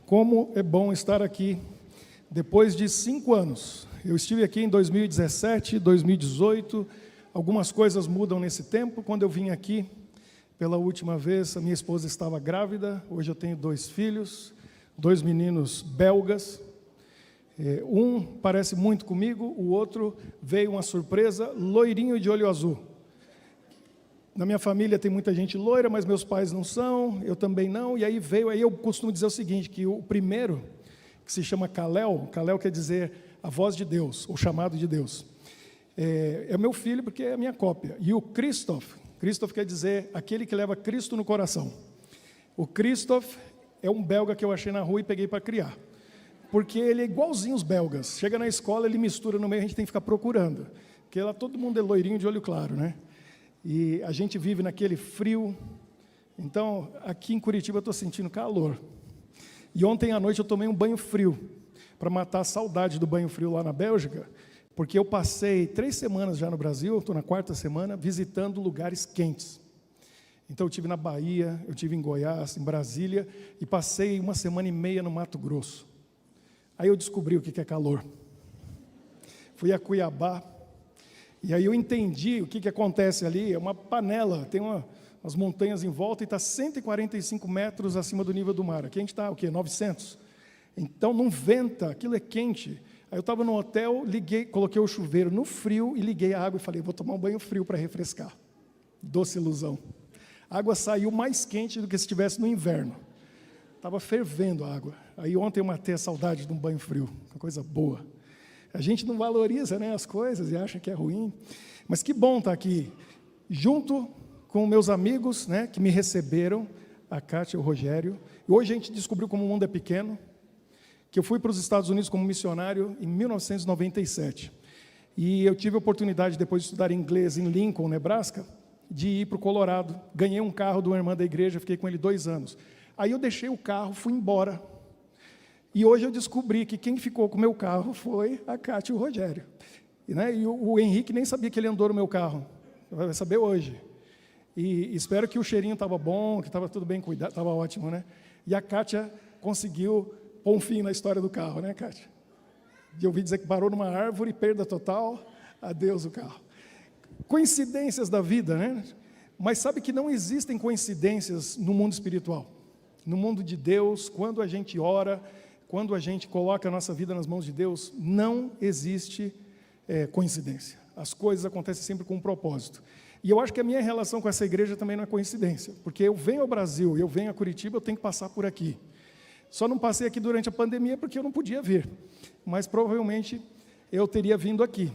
Como é bom estar aqui depois de 5 anos. Eu estive aqui em 2017, 2018, algumas coisas mudam nesse tempo. Quando eu vim aqui pela última vez, a minha esposa estava grávida. Hoje eu tenho 2 filhos, 2 meninos belgas. Um parece muito comigo, o outro veio uma surpresa, loirinho de olho azul. Na minha família tem muita gente loira, mas meus pais não são, eu também não, e aí eu costumo dizer o seguinte, que o primeiro, que se chama Kalel quer dizer a voz de Deus, o chamado de Deus, é meu filho porque é a minha cópia, e o Christoph quer dizer aquele que leva Cristo no coração. O Christoph é um belga que eu achei na rua e peguei para criar, porque ele é igualzinho os belgas, chega na escola, ele mistura no meio, a gente tem que ficar procurando, porque lá todo mundo é loirinho de olho claro, né? E a gente vive naquele frio. Então, aqui em Curitiba eu estou sentindo calor. E ontem à noite eu tomei um banho frio, para matar a saudade do banho frio lá na Bélgica, porque eu passei 3 semanas já no Brasil, estou na 4ª semana, visitando lugares quentes. Então eu estive na Bahia, eu estive em Goiás, em Brasília, e passei 1 semana e meia no Mato Grosso. Aí eu descobri o que é calor. Fui a Cuiabá, e aí eu entendi o que acontece ali. É uma panela, tem umas montanhas em volta e está 145 metros acima do nível do mar. Aqui a gente está, 900? Então não venta, aquilo é quente. Aí eu estava no hotel, coloquei o chuveiro no frio e liguei a água e falei, vou tomar um banho frio para refrescar. Doce ilusão. A água saiu mais quente do que se estivesse no inverno. Estava fervendo a água. Aí ontem eu matei a saudade de um banho frio, uma coisa boa. A gente não valoriza, né, as coisas e acha que é ruim. Mas que bom estar aqui, junto com meus amigos, né, que me receberam, a Kátia e o Rogério. E hoje a gente descobriu como o mundo é pequeno, que eu fui para os Estados Unidos como missionário em 1997. E eu tive a oportunidade, depois de estudar inglês em Lincoln, Nebraska, de ir para o Colorado. Ganhei um carro de uma irmã da igreja, fiquei com ele 2 anos. Aí eu deixei o carro, fui embora. E hoje eu descobri que quem ficou com o meu carro foi a Kátia e o Rogério. E o Henrique nem sabia que ele andou no meu carro. Vai saber hoje. E espero que o cheirinho estava bom, que estava tudo bem cuidado, estava ótimo, né? E a Kátia conseguiu pôr um fim na história do carro, né, Kátia? De ouvir dizer que parou numa árvore, perda total, adeus o carro. Coincidências da vida, né? Mas sabe que não existem coincidências no mundo espiritual. No mundo de Deus, quando a gente ora, quando a gente coloca a nossa vida nas mãos de Deus, não existe coincidência. As coisas acontecem sempre com um propósito. E eu acho que a minha relação com essa igreja também não é coincidência, porque eu venho ao Brasil, eu venho a Curitiba, eu tenho que passar por aqui. Só não passei aqui durante a pandemia porque eu não podia vir, mas provavelmente eu teria vindo aqui.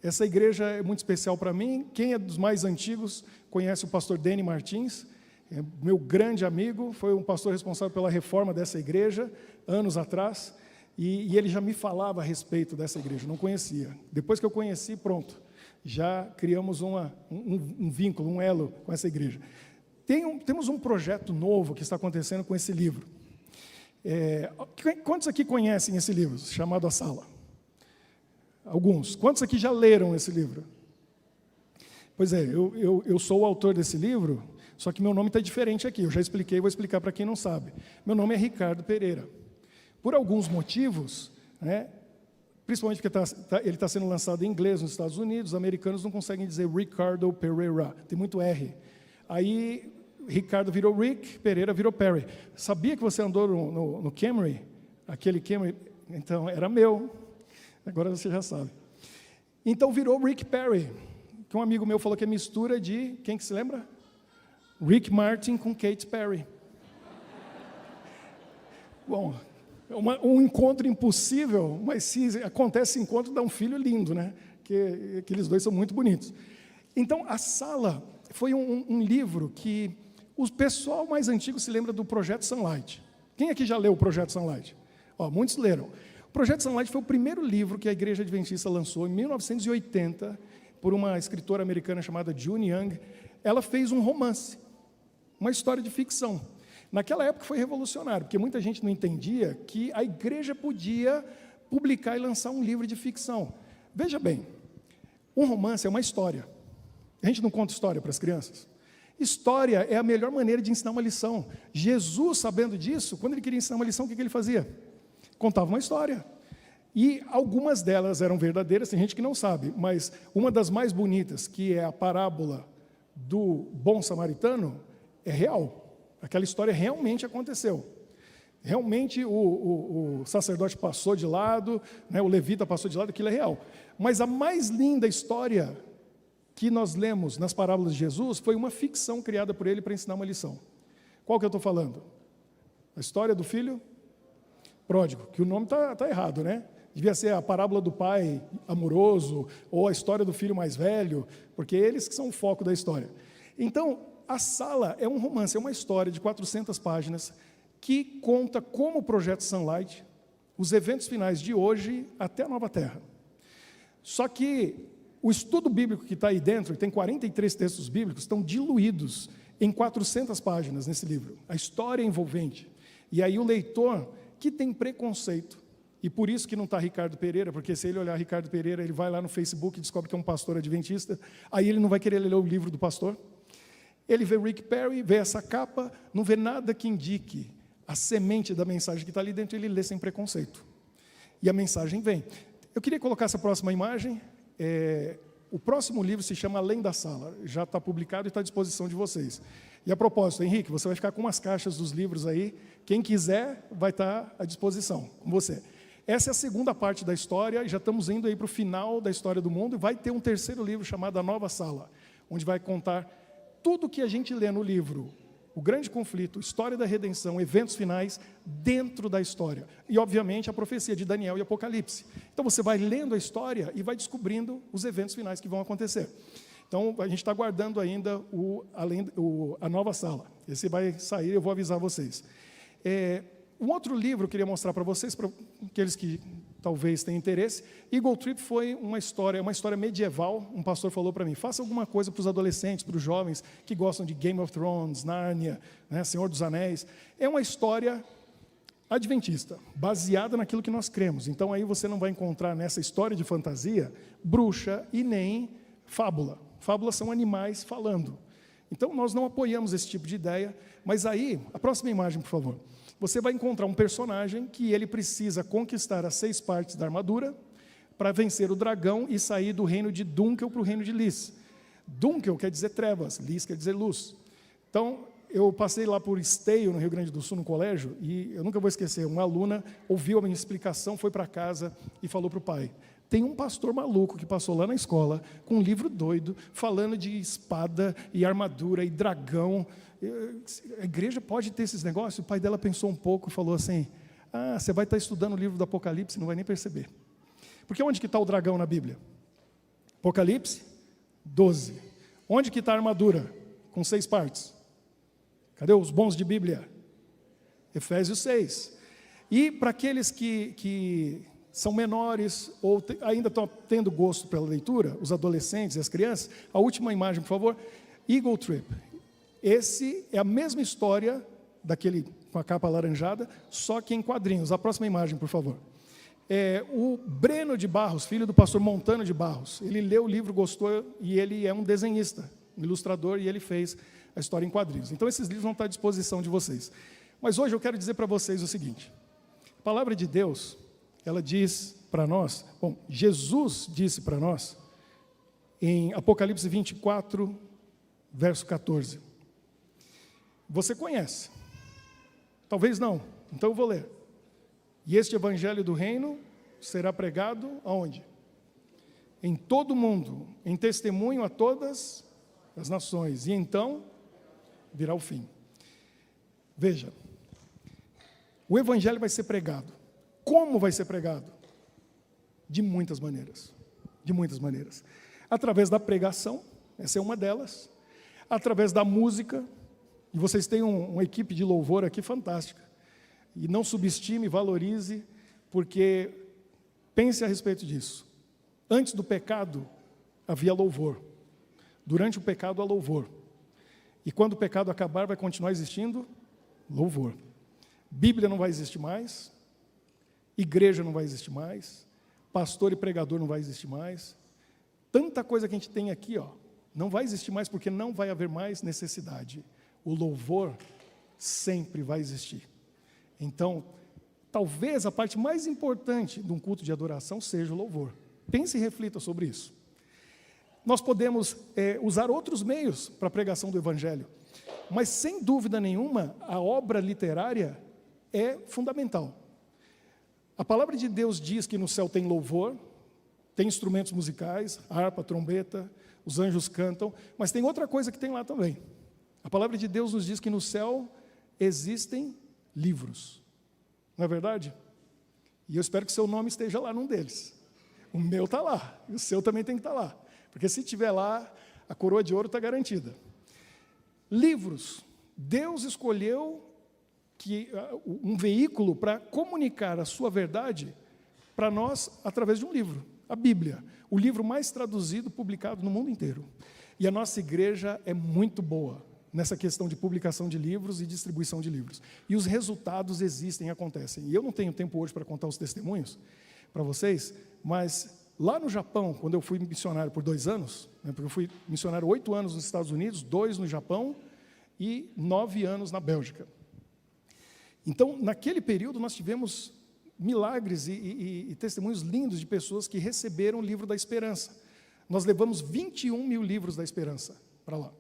Essa igreja é muito especial para mim. Quem é dos mais antigos conhece o pastor Deni Martins, é meu grande amigo, foi um pastor responsável pela reforma dessa igreja, anos atrás, e ele já me falava a respeito dessa igreja, não conhecia. Depois que eu conheci, pronto, já criamos um vínculo, um elo com essa igreja. Temos um projeto novo que está acontecendo com esse livro. Quantos aqui conhecem esse livro, chamado A Sala? Alguns. Quantos aqui já leram esse livro? Pois é, eu sou o autor desse livro, só que meu nome está diferente aqui, eu já expliquei, vou explicar para quem não sabe. Meu nome é Ricardo Pereira. Por alguns motivos, né, principalmente porque ele está sendo lançado em inglês nos Estados Unidos, os americanos não conseguem dizer Ricardo Pereira, tem muito R. Aí, Ricardo virou Rick, Pereira virou Perry. Sabia que você andou no Camry? Aquele Camry, então, era meu. Agora você já sabe. Então, virou Rick Perry, que um amigo meu falou que é mistura de, quem que se lembra? Rick Martin com Katy Perry. Bom, um encontro impossível, mas se acontece esse encontro, dá um filho lindo, né? Que aqueles dois são muito bonitos. Então, A Sala foi um livro que o pessoal mais antigo se lembra do Projeto Sunlight. Quem aqui já leu o Projeto Sunlight? Muitos leram. O Projeto Sunlight foi o primeiro livro que a Igreja Adventista lançou em 1980 por uma escritora americana chamada June Young. Ela fez um romance, uma história de ficção. Naquela época foi revolucionário, porque muita gente não entendia que a igreja podia publicar e lançar um livro de ficção. Veja bem, um romance é uma história. A gente não conta história para as crianças. História é a melhor maneira de ensinar uma lição. Jesus, sabendo disso, quando ele queria ensinar uma lição, o que ele fazia? Contava uma história. E algumas delas eram verdadeiras, tem gente que não sabe, mas uma das mais bonitas, que é a parábola do bom samaritano, é real. Aquela história realmente aconteceu. Realmente o sacerdote passou de lado, né, o levita passou de lado, aquilo é real. Mas a mais linda história que nós lemos nas parábolas de Jesus foi uma ficção criada por ele para ensinar uma lição. Qual que eu estou falando? A história do filho pródigo, que o nome está errado, né? Devia ser a parábola do pai amoroso, ou a história do filho mais velho, porque eles que são o foco da história. Então, a Sala é um romance, é uma história de 400 páginas, que conta como o Projeto Sunlight, os eventos finais de hoje até a Nova Terra. Só que o estudo bíblico que está aí dentro, tem 43 textos bíblicos, estão diluídos em 400 páginas nesse livro. A história é envolvente. E aí o leitor que tem preconceito, e por isso que não está Ricardo Pereira, porque se ele olhar Ricardo Pereira, ele vai lá no Facebook e descobre que é um pastor adventista, aí ele não vai querer ler o livro do pastor. Ele vê Rick Perry, vê essa capa, não vê nada que indique a semente da mensagem que está ali dentro, ele lê sem preconceito. E a mensagem vem. Eu queria colocar essa próxima imagem. O próximo livro se chama Além da Sala, já está publicado e está à disposição de vocês. E a propósito, Henrique, você vai ficar com umas caixas dos livros aí, quem quiser vai estar à disposição com você. Essa é a segunda parte da história, e já estamos indo aí para o final da história do mundo, e vai ter um terceiro livro chamado A Nova Sala, onde vai contar tudo que a gente lê no livro, o grande conflito, história da redenção, eventos finais, dentro da história. E, obviamente, a profecia de Daniel e Apocalipse. Então, você vai lendo a história e vai descobrindo os eventos finais que vão acontecer. Então, a gente está aguardando ainda a Nova Sala. Esse vai sair, eu vou avisar vocês. Um outro livro eu queria mostrar para vocês, para aqueles que talvez tenham interesse. Eagle Trip foi uma história medieval. Um pastor falou para mim, faça alguma coisa para os adolescentes, para os jovens que gostam de Game of Thrones, Nárnia, né, Senhor dos Anéis. É uma história adventista, baseada naquilo que nós cremos. Então aí você não vai encontrar nessa história de fantasia bruxa e nem fábula. Fábulas são animais falando. Então nós não apoiamos esse tipo de ideia, mas aí, a próxima imagem, por favor. Você vai encontrar um personagem que ele precisa conquistar as 6 partes da armadura para vencer o dragão e sair do reino de Dunkel para o reino de Lys. Dunkel quer dizer trevas, Lys quer dizer luz. Então, eu passei lá por Esteio, no Rio Grande do Sul, no colégio, e eu nunca vou esquecer, uma aluna ouviu a minha explicação, foi para casa e falou para o pai, tem um pastor maluco que passou lá na escola, com um livro doido, falando de espada e armadura e dragão. A igreja pode ter esses negócios? O pai dela pensou um pouco e falou assim, você vai estar estudando o livro do Apocalipse e não vai nem perceber. Porque onde que está o dragão na Bíblia? Apocalipse 12. Onde que está a armadura? Com 6 partes. Cadê os bons de Bíblia? Efésios 6. E para aqueles que são menores ou ainda estão tendo gosto pela leitura, os adolescentes e as crianças, a última imagem, por favor, Eagle Trip. Esse é a mesma história daquele com a capa alaranjada, só que em quadrinhos. A próxima imagem, por favor. O Breno de Barros, filho do pastor Montano de Barros, ele leu o livro, gostou, e ele é um desenhista, um ilustrador, e ele fez a história em quadrinhos. Então, esses livros vão estar à disposição de vocês. Mas hoje eu quero dizer para vocês o seguinte, a palavra de Deus, ela diz para nós, Jesus disse para nós, em Apocalipse 24, verso 14, você conhece, talvez não, então eu vou ler. E este evangelho do reino será pregado aonde? Em todo o mundo, em testemunho a todas as nações, e então virá o fim. Veja, o evangelho vai ser pregado. Como vai ser pregado? De muitas maneiras. De muitas maneiras. Através da pregação, essa é uma delas. Através da música, e vocês têm uma equipe de louvor aqui fantástica. E não subestime, valorize, porque pense a respeito disso. Antes do pecado, havia louvor. Durante o pecado, há louvor. E quando o pecado acabar, vai continuar existindo louvor. Bíblia não vai existir mais, igreja não vai existir mais, pastor e pregador não vai existir mais. Tanta coisa que a gente tem aqui, Não vai existir mais porque não vai haver mais necessidade. O louvor sempre vai existir. Então, talvez a parte mais importante de um culto de adoração seja o louvor. Pense e reflita sobre isso. Nós podemos usar outros meios para a pregação do Evangelho, mas sem dúvida nenhuma, a obra literária é fundamental. A palavra de Deus diz que no céu tem louvor, tem instrumentos musicais, harpa, trombeta, os anjos cantam, mas tem outra coisa que tem lá também. A palavra de Deus nos diz que no céu existem livros. Não é verdade? E eu espero que seu nome esteja lá num deles. O meu está lá, e o seu também tem que estar lá. Porque se estiver lá, a coroa de ouro está garantida. Livros. Deus escolheu um veículo para comunicar a sua verdade para nós através de um livro, a Bíblia. O livro mais traduzido, publicado no mundo inteiro. E a nossa igreja é muito boa nessa questão de publicação de livros e distribuição de livros. E os resultados existem e acontecem. E eu não tenho tempo hoje para contar os testemunhos para vocês, mas lá no Japão, quando eu fui missionário por 2 anos, porque eu fui missionário 8 anos nos Estados Unidos, 2 no Japão e 9 anos na Bélgica. Então, naquele período, nós tivemos milagres e testemunhos lindos de pessoas que receberam o livro da esperança. Nós levamos 21 mil livros da esperança para lá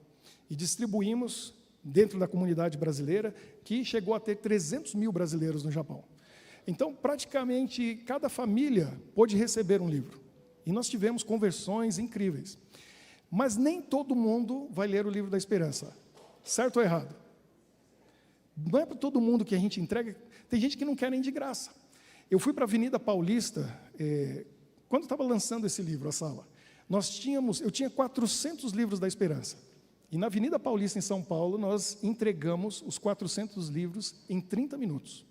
e distribuímos dentro da comunidade brasileira, que chegou a ter 300 mil brasileiros no Japão. Então, praticamente, cada família pôde receber um livro. E nós tivemos conversões incríveis. Mas nem todo mundo vai ler o livro da esperança. Certo ou errado? Não é para todo mundo que a gente entrega. Tem gente que não quer nem de graça. Eu fui para a Avenida Paulista, quando estava lançando esse livro, a sala. Eu tinha 400 livros da esperança. E na Avenida Paulista, em São Paulo, nós entregamos os 400 livros em 30 minutos.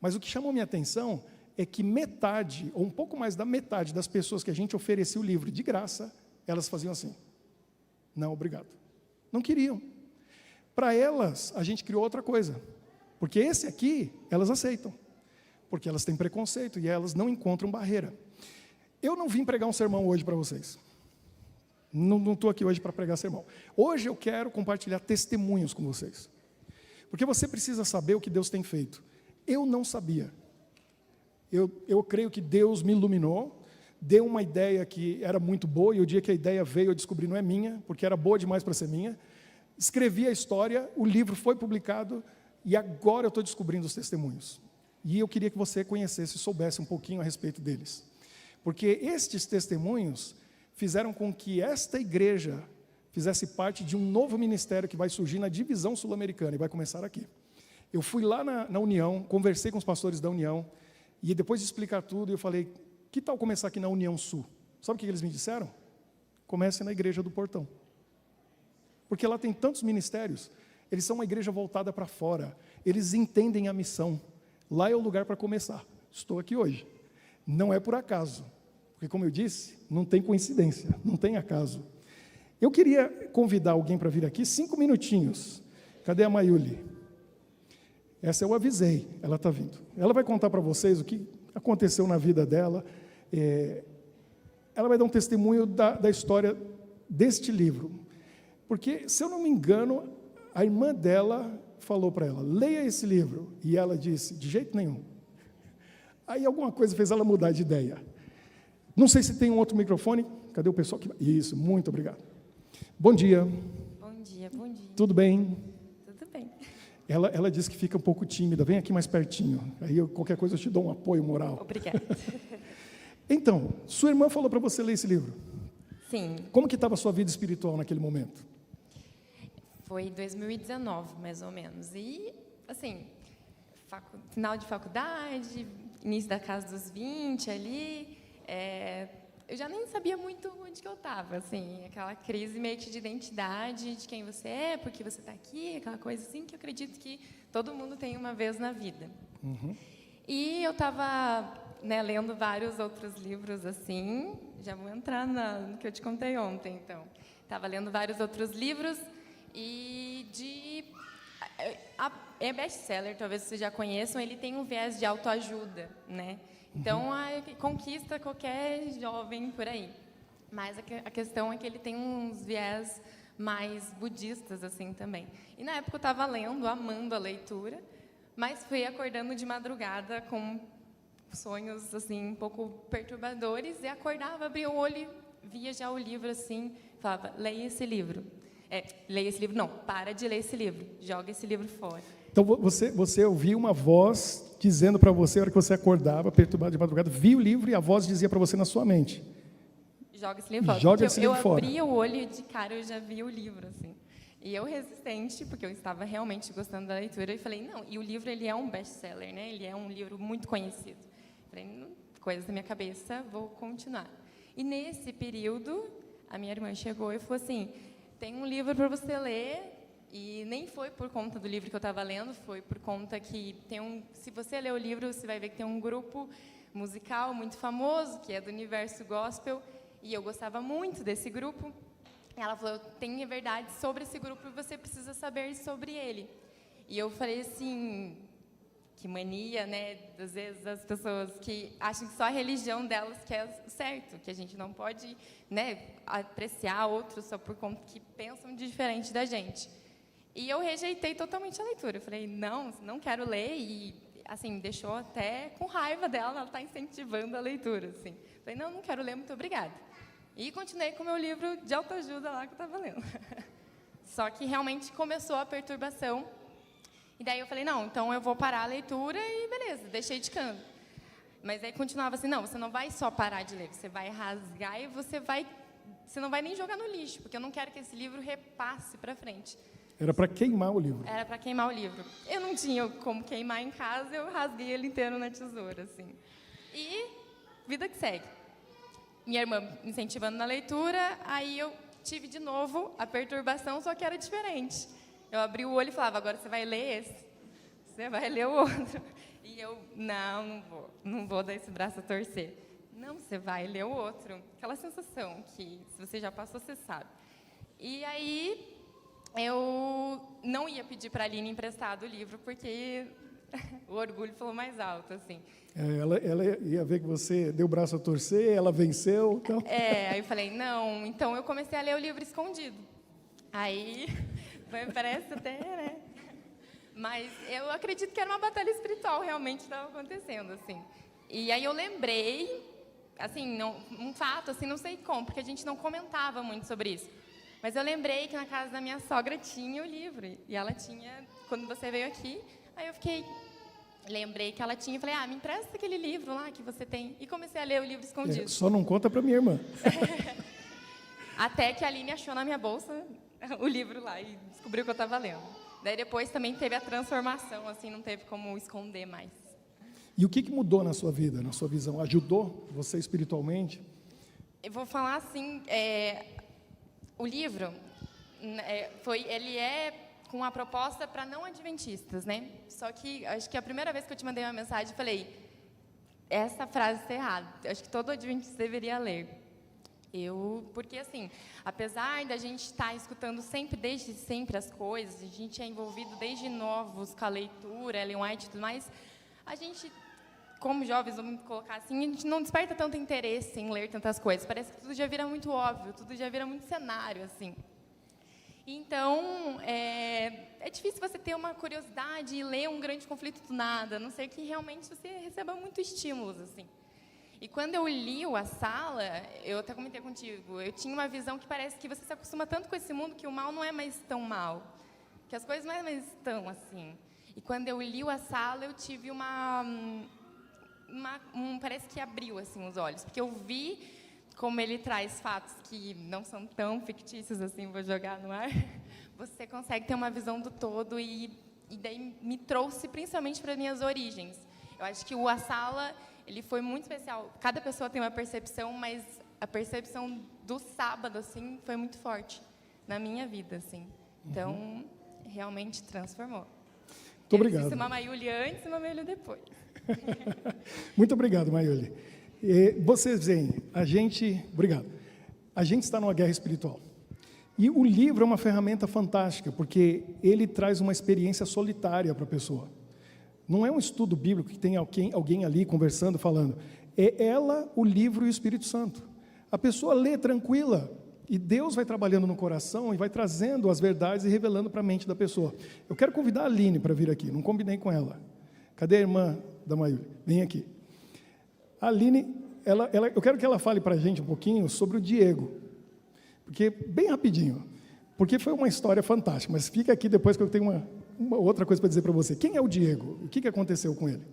Mas o que chamou minha atenção é que metade, ou um pouco mais da metade das pessoas que a gente oferecia o livro de graça, elas faziam assim: não, obrigado. Não queriam. Para elas, a gente criou outra coisa. Porque esse aqui, elas aceitam. Porque elas têm preconceito e elas não encontram barreira. Eu não vim pregar um sermão hoje para vocês. Não estou aqui hoje para pregar sermão. Hoje eu quero compartilhar testemunhos com vocês. Porque você precisa saber o que Deus tem feito. Eu não sabia. Eu creio que Deus me iluminou, deu uma ideia que era muito boa, e o dia que a ideia veio eu descobri não é minha, porque era boa demais para ser minha. Escrevi a história, o livro foi publicado, e agora eu estou descobrindo os testemunhos. E eu queria que você conhecesse e soubesse um pouquinho a respeito deles. Porque estes testemunhos fizeram com que esta igreja fizesse parte de um novo ministério que vai surgir na divisão sul-americana, e vai começar aqui. Eu fui lá na União, conversei com os pastores da União, e depois de explicar tudo, eu falei: que tal começar aqui na União Sul? Sabe o que eles me disseram? Comece na igreja do Portão. Porque lá tem tantos ministérios, eles são uma igreja voltada para fora, eles entendem a missão. Lá é o lugar para começar. Estou aqui hoje. Não é por acaso, porque, como eu disse, não tem coincidência, não tem acaso. Eu queria convidar alguém para vir aqui, 5 minutinhos. Cadê a Mayuli? Essa eu avisei, ela está vindo. Ela vai contar para vocês o que aconteceu na vida dela. Ela vai dar um testemunho da história deste livro. Porque, se eu não me engano, a irmã dela falou para ela: leia esse livro. E ela disse: de jeito nenhum. Aí alguma coisa fez ela mudar de ideia. Não sei se tem um outro microfone. Cadê o pessoal que... Isso, muito obrigado. Bom dia. Bom dia, bom dia. Tudo bem? Tudo bem. Ela disse que fica um pouco tímida. Vem aqui mais pertinho. Aí qualquer coisa eu te dou um apoio moral. Obrigada. Então, sua irmã falou para você ler esse livro. Sim. Como que estava a sua vida espiritual naquele momento? Foi 2019, mais ou menos. E, assim, final de faculdade, início da casa dos 20 ali, eu já nem sabia muito onde que eu estava, assim, aquela crise meio que de identidade, de quem você é, por que você está aqui, aquela coisa assim que eu acredito que todo mundo tem uma vez na vida. Uhum. E eu estava, lendo vários outros livros, assim, já vou entrar no que eu te contei ontem, então. Estava lendo vários outros livros e é best-seller, talvez vocês já conheçam, ele tem um viés de autoajuda, né? Então, conquista qualquer jovem por aí. Mas a questão é que ele tem uns viés mais budistas, assim, também. E na época eu estava lendo, amando a leitura, mas fui acordando de madrugada com sonhos, assim, um pouco perturbadores, e acordava, abria o olho, via já o livro, assim, falava, leia esse livro. Leia esse livro, não, para de ler esse livro, joga esse livro fora. Então, você ouviu uma voz dizendo para você, na hora que você acordava, perturbado de madrugada, via o livro e a voz dizia para você na sua mente. Joga esse livro fora. Joga esse livro fora. Eu abri o olho e de cara eu já vi o livro, assim. E eu resistente, porque eu estava realmente gostando da leitura, e falei, não, e o livro ele é um best-seller, né? Ele é um livro muito conhecido. Falei, coisas da minha cabeça, vou continuar. E nesse período, a minha irmã chegou e falou assim, tem um livro para você ler. E nem foi por conta do livro que eu estava lendo, foi por conta que se você ler o livro, você vai ver que tem um grupo musical muito famoso, que é do universo gospel, e eu gostava muito desse grupo. E ela falou, tem verdade sobre esse grupo e você precisa saber sobre ele. E eu falei assim, que mania, né, às vezes as pessoas que acham que só a religião delas que é certo, que a gente não pode, né, apreciar outros só por conta que pensam diferente da gente. E eu rejeitei totalmente a leitura. Eu falei, não quero ler. E, assim, me deixou até com raiva dela. Ela está incentivando a leitura, assim. Eu falei, não quero ler, muito obrigada. E continuei com o meu livro de autoajuda lá que eu estava lendo. Só que realmente começou a perturbação. E daí eu falei, não, então eu vou parar a leitura e beleza, deixei de canto. Mas aí continuava assim, não, você não vai só parar de ler, você vai rasgar e você não vai nem jogar no lixo, porque eu não quero que esse livro repasse para frente. Era para queimar o livro. Era para queimar o livro. Eu não tinha como queimar em casa, eu rasguei ele inteiro na tesoura, assim. E vida que segue. Minha irmã me incentivando na leitura, aí eu tive de novo a perturbação, só que era diferente. Eu abri o olho e falava, agora você vai ler esse, você vai ler o outro. E eu, não vou dar esse braço a torcer. Não, você vai ler o outro. Aquela sensação que, se você já passou, você sabe. E aí, eu não ia pedir para a Aline emprestado o livro, porque o orgulho falou mais alto, assim. Ela ia ver que você deu o braço a torcer, ela venceu. Então... aí eu falei, não. Então, eu comecei a ler o livro escondido. Aí, parece até, né? Mas eu acredito que era uma batalha espiritual, realmente estava acontecendo, assim. E aí eu lembrei, assim, um fato, assim, não sei como, porque a gente não comentava muito sobre isso. Mas eu lembrei que na casa da minha sogra tinha o livro. E ela tinha, quando você veio aqui, aí eu lembrei que ela tinha, e falei, me empresta aquele livro lá que você tem. E comecei a ler o livro escondido. Só não conta para minha irmã. Até que a Aline achou na minha bolsa o livro lá e descobriu que eu estava lendo. Daí depois também teve a transformação, assim, não teve como esconder mais. E o que mudou na sua vida, na sua visão? Ajudou você espiritualmente? Eu vou falar assim, o livro, ele é com a proposta para não adventistas, né? Só que, acho que a primeira vez que eu te mandei uma mensagem, eu falei, essa frase está errada, acho que todo adventista deveria ler. Porque assim, apesar da gente estar escutando desde sempre as coisas, a gente é envolvido desde novos com a leitura, Ellen White e tudo mais, a gente, como jovens, vamos colocar assim, a gente não desperta tanto interesse em ler tantas coisas, parece que tudo já vira muito óbvio, tudo já vira muito cenário, assim. Então, é difícil você ter uma curiosidade e ler um grande conflito do nada, a não ser que realmente você receba muitos estímulos, assim. E quando eu li o A Sala, eu até comentei contigo, eu tinha uma visão que parece que você se acostuma tanto com esse mundo que o mal não é mais tão mal, que as coisas não é mais tão assim. E quando eu li o A Sala, eu tive parece que abriu assim os olhos, porque eu vi como ele traz fatos que não são tão fictícios assim, vou jogar no ar. Você consegue ter uma visão do todo e daí me trouxe principalmente para as minhas origens. Eu acho que o A Sala, ele foi muito especial. Cada pessoa tem uma percepção, mas a percepção do sábado, assim, foi muito forte na minha vida, assim. Então, realmente transformou. Muito obrigado. Eu disse uma Mayuli antes e uma Mayuli depois. Muito obrigado, Mayuli. Vocês veem, obrigado. A gente está numa guerra espiritual. E o livro é uma ferramenta fantástica, porque ele traz uma experiência solitária para a pessoa. Não é um estudo bíblico que tem alguém ali conversando, falando. É ela, o livro e o Espírito Santo. a pessoa lê tranquila, e Deus vai trabalhando no coração e vai trazendo as verdades e revelando para a mente da pessoa. Eu quero convidar a Aline para vir aqui, não combinei com ela. Cadê a irmã da Mayuri? Vem aqui. A Aline, eu quero que ela fale para a gente um pouquinho sobre o Diego, porque, bem rapidinho, porque foi uma história fantástica, mas fica aqui depois que eu tenho uma outra coisa para dizer para você. Quem é o Diego? O que aconteceu com ele?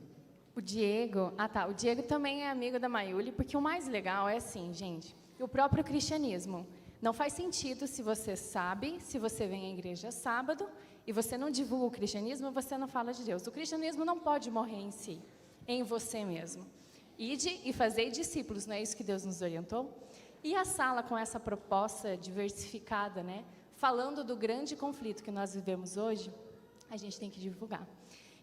O Diego, o Diego também é amigo da Mayuli, porque o mais legal é assim, gente, o próprio cristianismo. Não faz sentido se você sabe, se você vem à igreja sábado e você não divulga o cristianismo, você não fala de Deus. O cristianismo não pode morrer em si, em você mesmo. Ide e fazei discípulos, não é isso que Deus nos orientou? E a sala com essa proposta diversificada, né? Falando do grande conflito que nós vivemos hoje, a gente tem que divulgar.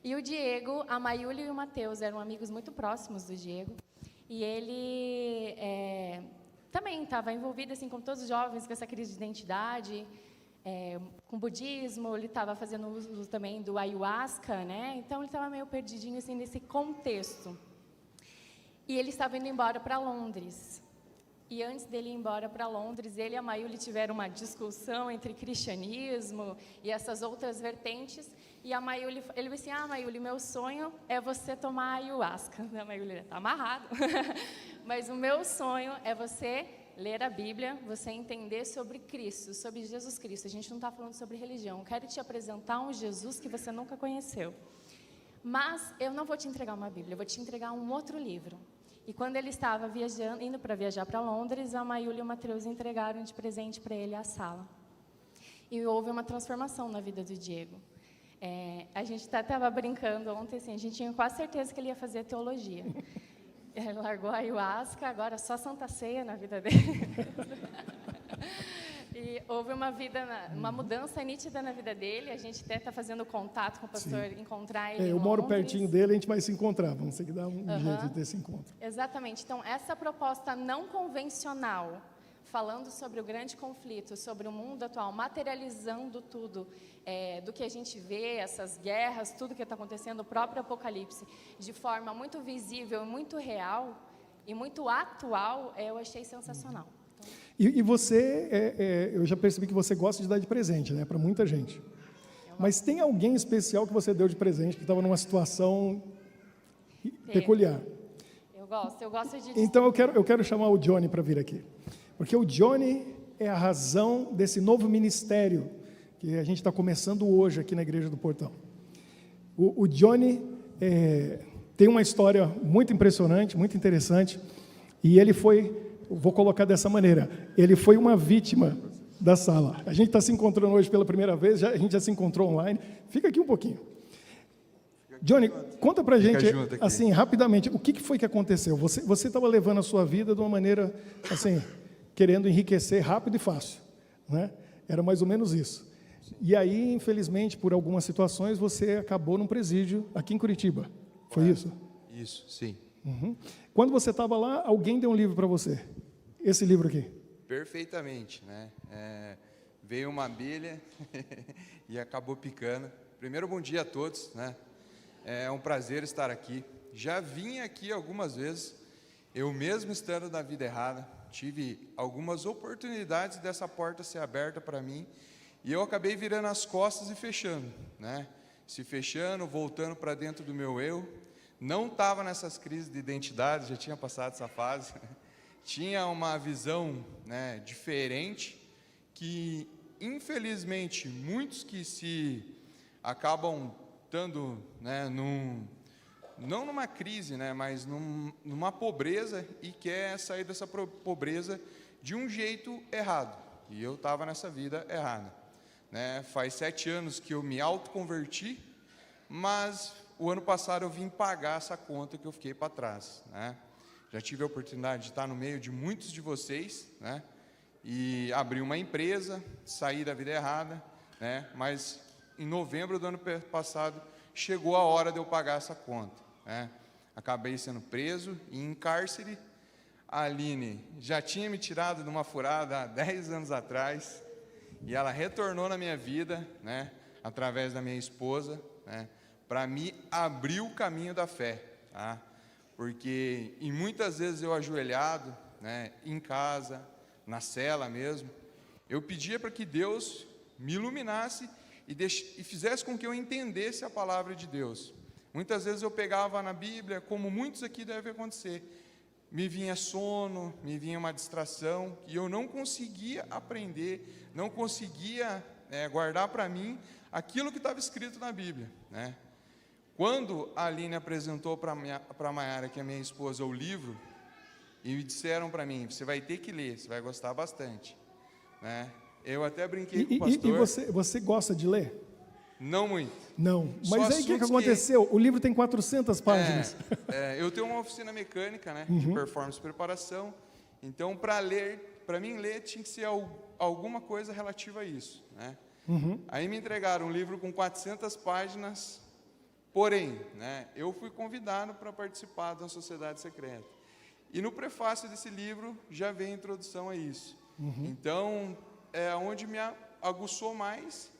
E o Diego, a Mayuli e o Mateus eram amigos muito próximos do Diego, e ele também estava envolvido, assim, como todos os jovens, com essa crise de identidade, com budismo, ele estava fazendo uso também do ayahuasca, né? Então, ele estava meio perdidinho, assim, nesse contexto. E ele estava indo embora para Londres. E antes dele ir embora para Londres, ele e a Mayuli tiveram uma discussão entre cristianismo e essas outras vertentes. E a Mayuli, ele disse assim, Mayuli, meu sonho é você tomar ayahuasca. A Mayuli está amarrado. Mas o meu sonho é você ler a Bíblia, você entender sobre Cristo, sobre Jesus Cristo. A gente não está falando sobre religião. Eu quero te apresentar um Jesus que você nunca conheceu. Mas eu não vou te entregar uma Bíblia, eu vou te entregar um outro livro. E quando ele estava indo para viajar para Londres, a Mayuli e o Mateus entregaram de presente para ele a sala. E houve uma transformação na vida do Diego. A gente estava brincando ontem, assim, a gente tinha quase certeza que ele ia fazer teologia. Ele largou a ayahuasca, agora só Santa Ceia na vida dele. E houve uma mudança nítida na vida dele. A gente até está fazendo contato com o pastor, encontrar ele em eu moro Londres. pertinho dele, a gente vai se encontrar. Vamos ter que dar um jeito de ter esse encontro. Exatamente. Então, essa proposta não convencional, falando sobre o grande conflito, sobre o mundo atual, materializando tudo, do que a gente vê, essas guerras, tudo que está acontecendo, o próprio Apocalipse, de forma muito visível, muito real e muito atual, eu achei sensacional. E você, eu já percebi que você gosta de dar de presente, né, para muita gente. Mas tem alguém especial que você deu de presente que estava numa situação peculiar? Eu gosto de... Então eu quero chamar o Johnny para vir aqui. Porque o Johnny é a razão desse novo ministério que a gente está começando hoje aqui na Igreja do Portão. O Johnny tem uma história muito impressionante, muito interessante, e ele vou colocar dessa maneira, ele foi uma vítima da sala. A gente está se encontrando hoje pela primeira vez, a gente já se encontrou online. Fica aqui um pouquinho. Johnny, conta pra gente, assim, rapidamente, o que foi que aconteceu? Você estava levando a sua vida de uma maneira, assim, querendo enriquecer rápido e fácil, né? Era mais ou menos isso. E aí, infelizmente, por algumas situações, você acabou num presídio aqui em Curitiba. Foi isso? Isso, sim. Uhum. Quando você estava lá, alguém deu um livro para você. Esse livro aqui. Perfeitamente, né? Veio uma abelha e acabou picando. Primeiro, bom dia a todos, né? É um prazer estar aqui. Já vim aqui algumas vezes, eu mesmo estando na vida errada, tive algumas oportunidades dessa porta ser aberta para mim, e eu acabei virando as costas e fechando, né? Se fechando, voltando para dentro do meu eu. Não estava nessas crises de identidade, já tinha passado essa fase. Tinha uma visão, né, diferente, que infelizmente muitos que se acabam estando, né, não numa crise, né, mas numa pobreza, e quer sair dessa pobreza de um jeito errado. E eu estava nessa vida errada, né? Faz 7 anos que eu me autoconverti, mas o ano passado eu vim pagar essa conta que eu fiquei para trás, né? Já tive a oportunidade de estar no meio de muitos de vocês, né? E abri uma empresa, saí da vida errada, né? Mas em novembro do ano passado chegou a hora de eu pagar essa conta, né? Acabei sendo preso e em cárcere. A Aline já tinha me tirado de uma furada há 10 anos atrás, e ela retornou na minha vida, né? Através da minha esposa, né? Para me abrir o caminho da fé, tá? Porque, e muitas vezes eu ajoelhado, né, em casa, na cela mesmo, eu pedia para que Deus me iluminasse e fizesse com que eu entendesse a palavra de Deus. Muitas vezes eu pegava na Bíblia, como muitos aqui devem acontecer, me vinha sono, me vinha uma distração, e eu não conseguia aprender, não conseguia guardar para mim aquilo que estava escrito na Bíblia, né? Quando a Aline apresentou para a Mayara, que é minha esposa, o livro, e me disseram para mim, você vai ter que ler, você vai gostar bastante, né? Eu até brinquei com o pastor. E você gosta de ler? Não muito. Não. Só Mas aí o que assuntos aconteceu? O livro tem 400 páginas. Eu tenho uma oficina mecânica, né, de performance e preparação. Então, para mim ler, tinha que ser alguma coisa relativa a isso, né? Aí me entregaram um livro com 400 páginas, porém, né, eu fui convidado para participar da sociedade secreta. E no prefácio desse livro já vem a introdução a isso. Então, é onde me aguçou mais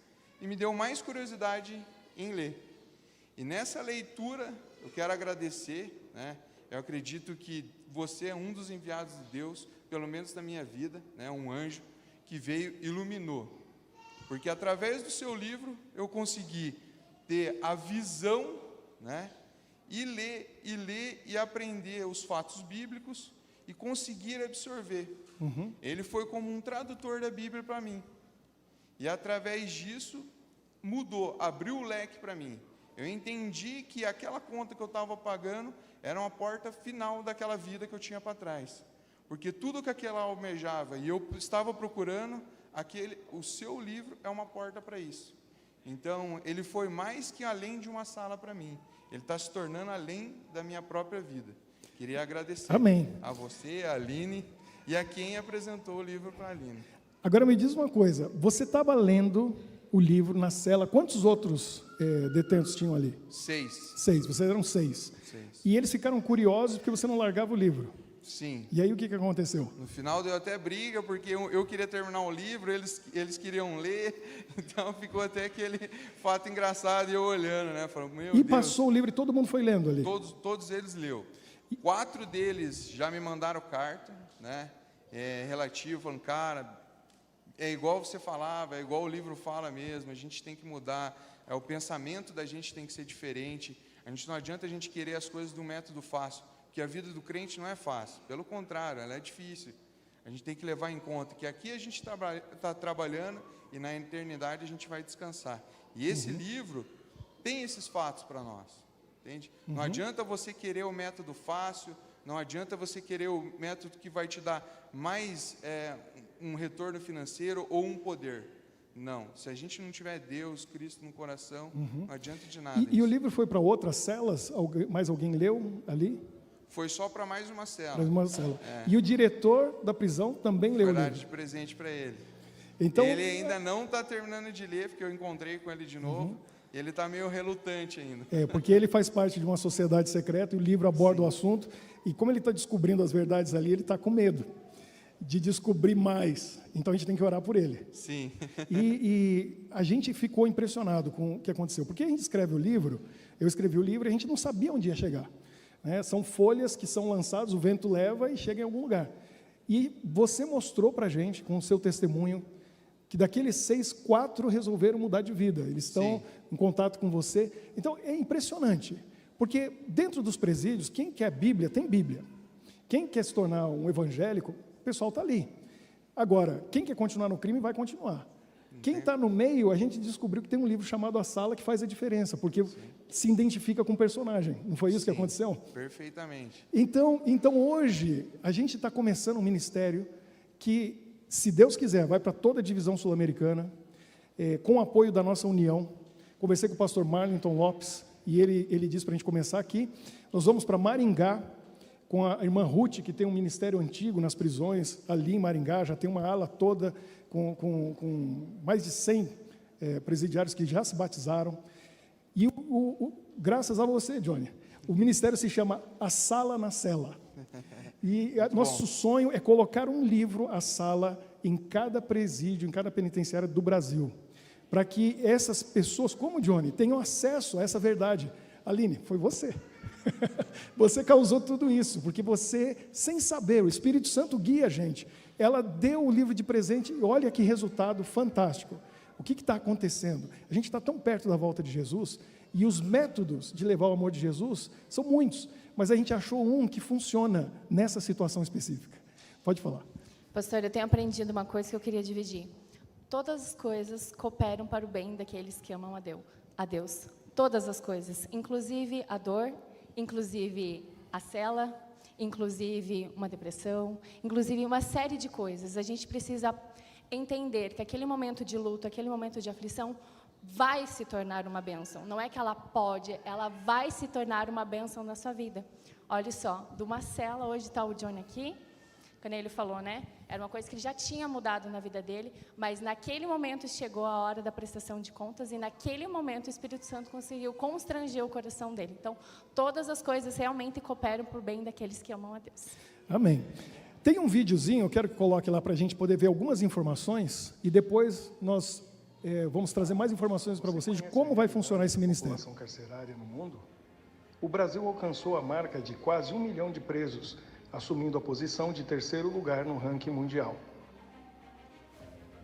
e me deu mais curiosidade em ler. E nessa leitura, eu quero agradecer, né? Eu acredito que você é um dos enviados de Deus, pelo menos na minha vida, né? Um anjo que veio e iluminou. Porque através do seu livro, eu consegui ter a visão, né? E ler e aprender os fatos bíblicos e conseguir absorver. Ele foi como um tradutor da Bíblia para mim. E através disso, mudou, abriu o leque para mim. Eu entendi que aquela conta que eu estava pagando era uma porta final daquela vida que eu tinha para trás. Porque tudo que aquela almejava e eu estava procurando, o seu livro é uma porta para isso. Então, ele foi mais que além de uma sala para mim. Ele está se tornando além da minha própria vida. Queria agradecer a você, a Aline, e a quem apresentou o livro para a Aline. Agora me diz uma coisa, você estava lendo o livro na cela, quantos outros detentos tinham ali? 6. 6, vocês eram 6. 6. E eles ficaram curiosos porque você não largava o livro. Sim. E aí o que aconteceu? No final deu até briga, porque eu queria terminar o livro, eles queriam ler, então ficou até aquele fato engraçado e eu olhando, né? Falando, meu E Deus. passou o livro e todo mundo foi lendo ali. Todos eles leu. 4 deles já me mandaram carta, né? Relativo, falando, cara, é igual você falava, é igual o livro fala mesmo, a gente tem que mudar, o pensamento da gente tem que ser diferente, não adianta a gente querer as coisas do método fácil, porque a vida do crente não é fácil, pelo contrário, ela é difícil. A gente tem que levar em conta que aqui a gente está trabalhando e na eternidade a gente vai descansar. E esse livro tem esses fatos para nós, entende? Não adianta você querer o método fácil, não adianta você querer o método que vai te dar mais um retorno financeiro ou um poder. Não, se a gente não tiver Deus, Cristo no coração, não adianta de nada. E o livro foi para outras celas? Mais alguém leu ali? Foi só para mais uma cela. Mais uma cela. E o diretor da prisão também leu o Foi dar livro? de presente para ele. Então, ele ainda não está terminando de ler, porque eu encontrei com ele de novo, e ele está meio relutante ainda. porque ele faz parte de uma sociedade secreta e o livro aborda o assunto, e como ele está descobrindo as verdades ali, ele está com medo de descobrir mais. Então a gente tem que orar por ele. Sim. E a gente ficou impressionado com o que aconteceu, porque a gente escreve o livro, eu escrevi o livro e a gente não sabia onde ia chegar. Né? São folhas que são lançadas, o vento leva e chega em algum lugar. E você mostrou para a gente, com o seu testemunho, que daqueles 6, 4 resolveram mudar de vida. Eles estão em contato com você. Então, é impressionante, porque dentro dos presídios, quem quer Bíblia, tem Bíblia. Quem quer se tornar um evangélico, o pessoal está ali. Agora, quem quer continuar no crime, vai continuar. Quem está no meio, a gente descobriu que tem um livro chamado A Sala que faz a diferença, porque se identifica com o personagem. Não foi isso que aconteceu? Perfeitamente. Então hoje, a gente está começando um ministério que, se Deus quiser, vai para toda a divisão sul-americana, com o apoio da nossa união. Conversei com o pastor Marlington Lopes, e ele disse para a gente começar aqui. Nós vamos para Maringá, com a irmã Ruth, que tem um ministério antigo nas prisões, ali em Maringá, já tem uma ala toda, com mais de 100 presidiários que já se batizaram. E, graças a você, Johnny, o ministério se chama A Sala na Cela. E nosso sonho é colocar um livro, A Sala, em cada presídio, em cada penitenciária do Brasil, para que essas pessoas, como o Johnny, tenham acesso a essa verdade. Aline, foi você. Você causou tudo isso, porque você, sem saber, o Espírito Santo guia a gente. Ela deu o livro de presente e olha que resultado fantástico. O que está acontecendo? A gente está tão perto da volta de Jesus e os métodos de levar o amor de Jesus são muitos, mas a gente achou um que funciona nessa situação específica. Pode falar. Pastor, eu tenho aprendido uma coisa que eu queria dividir. Todas as coisas cooperam para o bem daqueles que amam a Deus. Todas as coisas, inclusive a dor, inclusive a cela, inclusive uma depressão, inclusive uma série de coisas. A gente precisa entender que aquele momento de luto, aquele momento de aflição, vai se tornar uma bênção. Não é que ela pode, ela vai se tornar uma bênção na sua vida. Olha só, de uma cela, hoje está o Johnny aqui, quando ele falou, né? Era uma coisa que ele já tinha mudado na vida dele, mas naquele momento chegou a hora da prestação de contas e naquele momento o Espírito Santo conseguiu constranger o coração dele. Então, todas as coisas realmente cooperam por bem daqueles que amam a Deus. Amém. Tem um videozinho, eu quero que coloque lá para a gente poder ver algumas informações e depois nós vamos trazer mais informações para vocês de como vai funcionar esse ministério. A população carcerária no mundo? O Brasil alcançou a marca de quase 1 milhão de presos, assumindo a posição de 3º lugar no ranking mundial.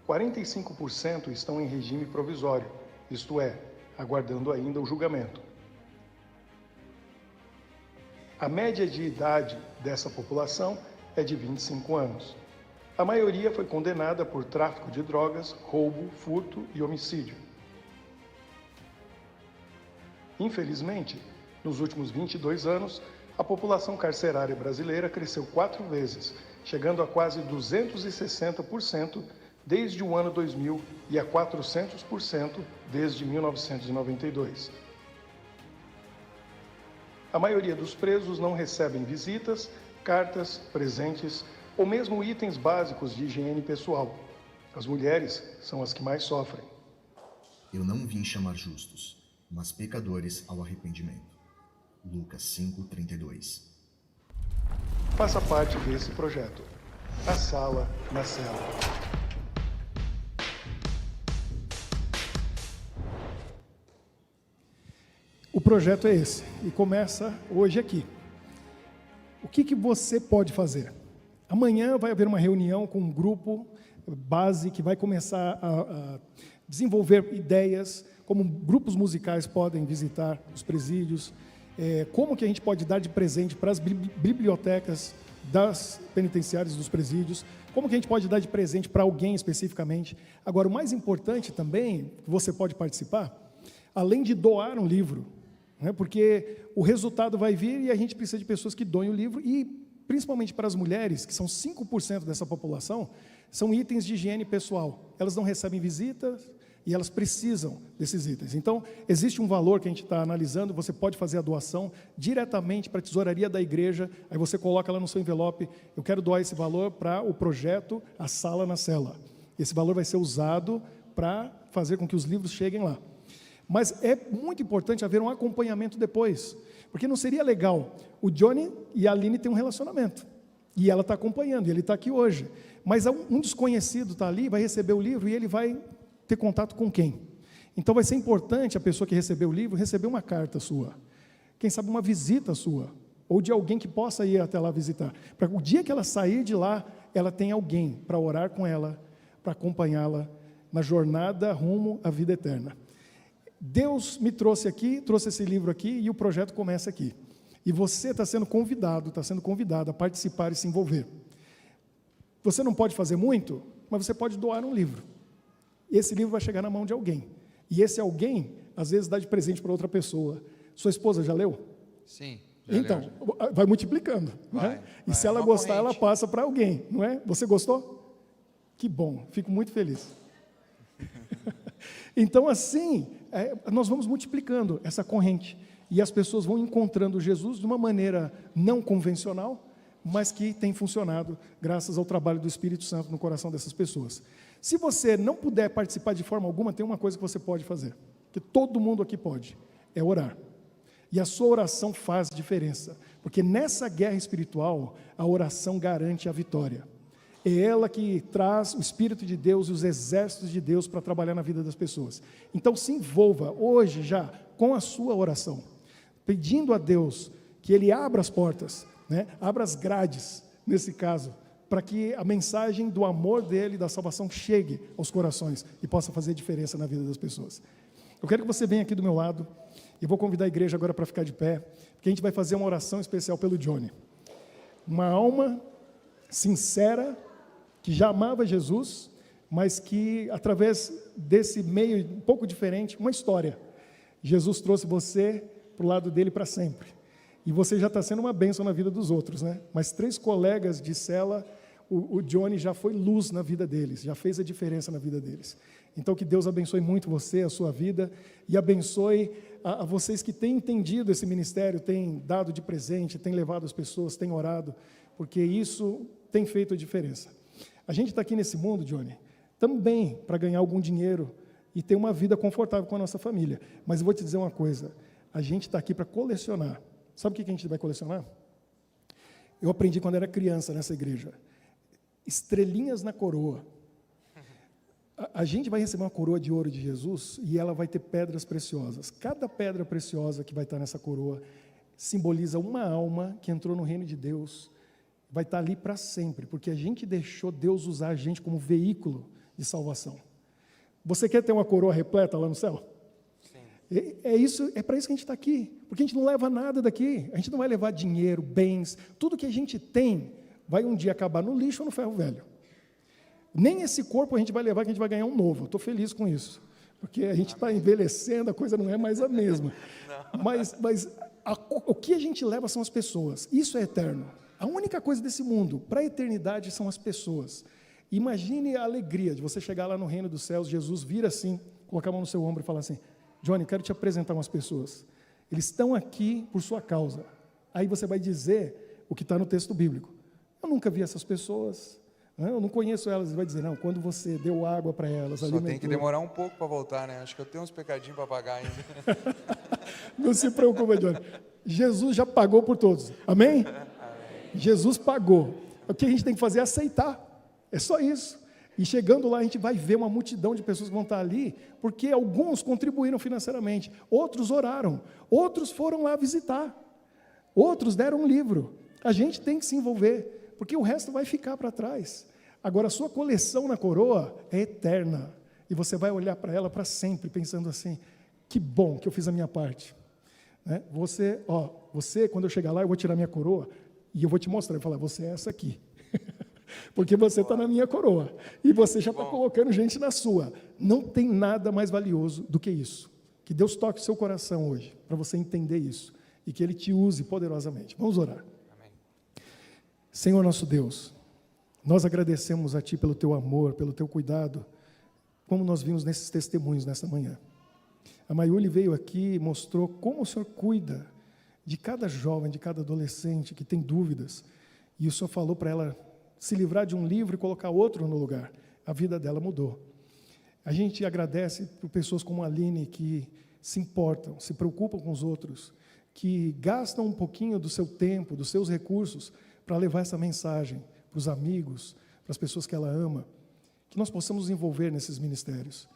45% estão em regime provisório, isto é, aguardando ainda o julgamento. A média de idade dessa população é de 25 anos. A maioria foi condenada por tráfico de drogas, roubo, furto e homicídio. Infelizmente, nos últimos 22 anos, a população carcerária brasileira cresceu 4 vezes, chegando a quase 260% desde o ano 2000 e a 400% desde 1992. A maioria dos presos não recebem visitas, cartas, presentes ou mesmo itens básicos de higiene pessoal. As mulheres são as que mais sofrem. Eu não vim chamar justos, mas pecadores ao arrependimento. Lucas 5:32. Faça parte desse projeto. A Sala na Cela. O projeto é esse e começa hoje aqui. O que você pode fazer? Amanhã vai haver uma reunião com um grupo base que vai começar a desenvolver ideias, como grupos musicais podem visitar os presídios, como que a gente pode dar de presente para as bibliotecas das penitenciárias dos presídios, como que a gente pode dar de presente para alguém especificamente. Agora, o mais importante também, que você pode participar, além de doar um livro, né, porque o resultado vai vir e a gente precisa de pessoas que doem o livro e, principalmente para as mulheres, que são 5% dessa população, são itens de higiene pessoal. Elas não recebem visitas e elas precisam desses itens. Então, existe um valor que a gente está analisando, você pode fazer a doação diretamente para a tesouraria da igreja, aí você coloca lá no seu envelope, eu quero doar esse valor para o projeto A Sala na Cela. Esse valor vai ser usado para fazer com que os livros cheguem lá. Mas é muito importante haver um acompanhamento depois, porque não seria legal, o Johnny e a Aline têm um relacionamento, e ela está acompanhando, e ele está aqui hoje, mas um desconhecido está ali, vai receber o livro, e ele vai ter contato com quem? Então vai ser importante a pessoa que recebeu o livro, receber uma carta sua, quem sabe uma visita sua, ou de alguém que possa ir até lá visitar, para o dia que ela sair de lá, ela tem alguém para orar com ela, para acompanhá-la na jornada rumo à vida eterna. Deus me trouxe aqui, trouxe esse livro aqui e o projeto começa aqui. E você está sendo convidado a participar e se envolver. Você não pode fazer muito, mas você pode doar um livro. Esse livro vai chegar na mão de alguém. E esse alguém, às vezes, dá de presente para outra pessoa. Sua esposa já leu? Sim. Então, vai multiplicando. Né? E se ela gostar, ela passa para alguém, não é? Você gostou? Que bom, fico muito feliz. Então, assim, nós vamos multiplicando essa corrente. E as pessoas vão encontrando Jesus de uma maneira não convencional, mas que tem funcionado graças ao trabalho do Espírito Santo no coração dessas pessoas. Se você não puder participar de forma alguma, tem uma coisa que você pode fazer, que todo mundo aqui pode, é orar. E a sua oração faz diferença, porque nessa guerra espiritual, a oração garante a vitória. É ela que traz o Espírito de Deus e os exércitos de Deus para trabalhar na vida das pessoas. Então se envolva hoje já com a sua oração, pedindo a Deus que Ele abra as portas, né? Abra as grades, nesse caso, para que a mensagem do amor dEle, da salvação, chegue aos corações e possa fazer diferença na vida das pessoas. Eu quero que você venha aqui do meu lado, e vou convidar a igreja agora para ficar de pé, porque a gente vai fazer uma oração especial pelo Johnny. Uma alma sincera, que já amava Jesus, mas que, através desse meio um pouco diferente, uma história. Jesus trouxe você para o lado dele para sempre. E você já está sendo uma bênção na vida dos outros, né? Mas 3 colegas de cela, o Johnny já foi luz na vida deles, já fez a diferença na vida deles. Então, que Deus abençoe muito você, a sua vida, e abençoe a vocês que têm entendido esse ministério, têm dado de presente, têm levado as pessoas, têm orado, porque isso tem feito a diferença. A gente está aqui nesse mundo, Johnny, também para ganhar algum dinheiro e ter uma vida confortável com a nossa família. Mas eu vou te dizer uma coisa, a gente está aqui para colecionar. Sabe o que a gente vai colecionar? Eu aprendi quando era criança nessa igreja. Estrelinhas na coroa. A gente vai receber uma coroa de ouro de Jesus e ela vai ter pedras preciosas. Cada pedra preciosa que vai estar nessa coroa simboliza uma alma que entrou no reino de Deus, vai estar ali para sempre, porque a gente deixou Deus usar a gente como veículo de salvação. Você quer ter uma coroa repleta lá no céu? Sim. É para isso que a gente está aqui, porque a gente não leva nada daqui, a gente não vai levar dinheiro, bens, tudo que a gente tem vai um dia acabar no lixo ou no ferro velho. Nem esse corpo a gente vai levar, que a gente vai ganhar um novo. Estou feliz com isso, porque a gente está envelhecendo, a coisa não é mais a mesma. Mas o que a gente leva são as pessoas, isso é eterno. A única coisa desse mundo, para a eternidade, são as pessoas. Imagine a alegria de você chegar lá no reino dos céus, Jesus vir assim, colocar a mão no seu ombro e falar assim, Johnny, quero te apresentar umas pessoas. Eles estão aqui por sua causa. Aí você vai dizer o que está no texto bíblico. Eu nunca vi essas pessoas, eu não conheço elas. Ele vai dizer, não, quando você deu água para elas, só tem que demorar um pouco para voltar, né? Acho que eu tenho uns pecadinhos para pagar ainda. Não se preocupe, Johnny. Jesus já pagou por todos. Amém? Jesus pagou. O que a gente tem que fazer é aceitar. É só isso. E chegando lá, a gente vai ver uma multidão de pessoas que vão estar ali, porque alguns contribuíram financeiramente, outros oraram, outros foram lá visitar, outros deram um livro. A gente tem que se envolver, porque o resto vai ficar para trás. Agora, a sua coleção na coroa é eterna, e você vai olhar para ela para sempre, pensando assim, que bom que eu fiz a minha parte. Né? Você, quando eu chegar lá, eu vou tirar minha coroa, e eu vou te mostrar, eu vou falar, você é essa aqui. Porque você está na minha coroa. E você já está colocando gente na sua. Não tem nada mais valioso do que isso. Que Deus toque o seu coração hoje, para você entender isso. E que Ele te use poderosamente. Vamos orar. Amém. Senhor nosso Deus, nós agradecemos a Ti pelo Teu amor, pelo Teu cuidado, como nós vimos nesses testemunhos nessa manhã. A Maiuli veio aqui e mostrou como o Senhor cuida de cada jovem, de cada adolescente que tem dúvidas, e o Senhor falou para ela se livrar de um livro e colocar outro no lugar. A vida dela mudou. A gente agradece por pessoas como a Aline, que se importam, se preocupam com os outros, que gastam um pouquinho do seu tempo, dos seus recursos, para levar essa mensagem para os amigos, para as pessoas que ela ama, que nós possamos nos envolver nesses ministérios.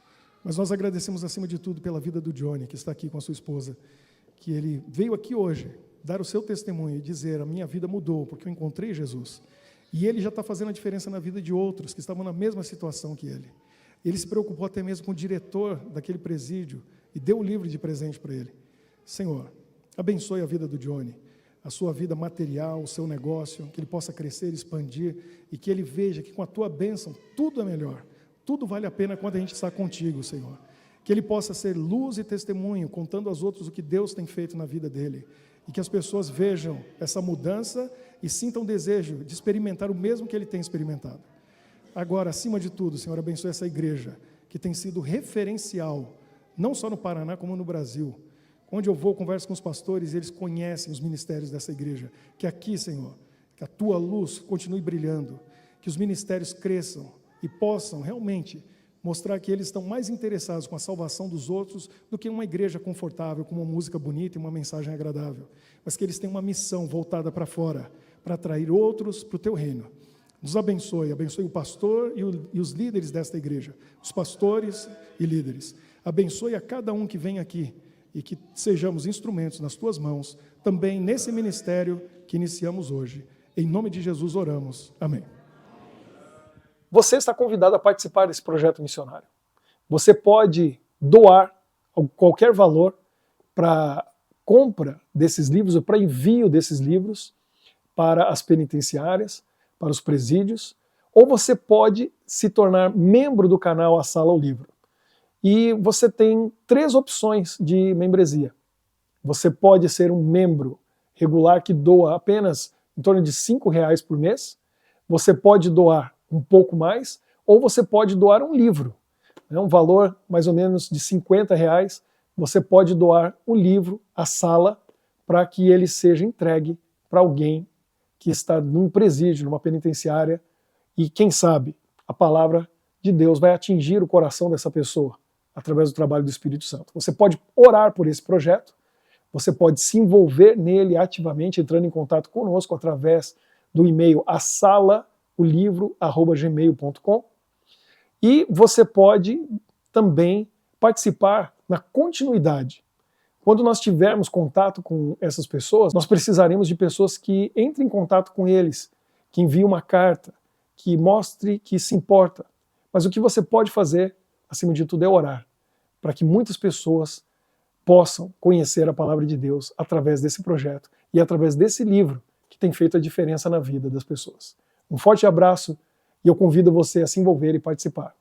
Mas nós agradecemos, acima de tudo, pela vida do Johnny, que está aqui com a sua esposa, que ele veio aqui hoje dar o seu testemunho e dizer, a minha vida mudou, porque eu encontrei Jesus. E ele já está fazendo a diferença na vida de outros que estavam na mesma situação que ele. Ele se preocupou até mesmo com o diretor daquele presídio e deu o livro de presente para ele. Senhor, abençoe a vida do Johnny, a sua vida material, o seu negócio, que ele possa crescer, expandir e que ele veja que com a tua bênção tudo é melhor. Tudo vale a pena quando a gente está contigo, Senhor. Que ele possa ser luz e testemunho, contando aos outros o que Deus tem feito na vida dele. E que as pessoas vejam essa mudança e sintam desejo de experimentar o mesmo que ele tem experimentado. Agora, acima de tudo, Senhor, abençoe essa igreja, que tem sido referencial, não só no Paraná, como no Brasil. Onde eu vou, converso com os pastores, e eles conhecem os ministérios dessa igreja. Que aqui, Senhor, que a tua luz continue brilhando, que os ministérios cresçam e possam realmente mostrar que eles estão mais interessados com a salvação dos outros do que uma igreja confortável, com uma música bonita e uma mensagem agradável. Mas que eles têm uma missão voltada para fora, para atrair outros para o teu reino. Nos abençoe o pastor e os líderes desta igreja, os pastores e líderes. Abençoe a cada um que vem aqui e que sejamos instrumentos nas tuas mãos, também nesse ministério que iniciamos hoje. Em nome de Jesus oramos. Amém. Você está convidado a participar desse projeto missionário. Você pode doar qualquer valor para compra desses livros ou para envio desses livros para as penitenciárias, para os presídios, ou você pode se tornar membro do canal A Sala ao Livro. E você tem 3 opções de membresia. Você pode ser um membro regular que doa apenas em torno de R$5 por mês, você pode doar um pouco mais, ou você pode doar um livro. Um valor mais ou menos de R$50, você pode doar o livro, A Sala, para que ele seja entregue para alguém que está num presídio, numa penitenciária, e quem sabe a palavra de Deus vai atingir o coração dessa pessoa através do trabalho do Espírito Santo. Você pode orar por esse projeto, você pode se envolver nele ativamente, entrando em contato conosco através do e-mail asalaolivro@gmail.com, e você pode também participar na continuidade. Quando nós tivermos contato com essas pessoas, nós precisaremos de pessoas que entrem em contato com eles, que enviem uma carta, que mostre que se importa. Mas o que você pode fazer, acima de tudo, é orar, para que muitas pessoas possam conhecer a palavra de Deus através desse projeto e através desse livro que tem feito a diferença na vida das pessoas. Um forte abraço e eu convido você a se envolver e participar.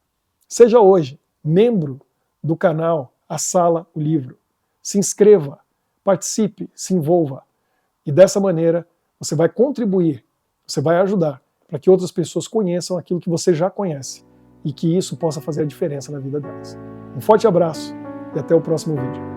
Seja hoje membro do canal A Sala, o Livro. Se inscreva, participe, se envolva. E dessa maneira você vai contribuir, você vai ajudar para que outras pessoas conheçam aquilo que você já conhece e que isso possa fazer a diferença na vida delas. Um forte abraço e até o próximo vídeo.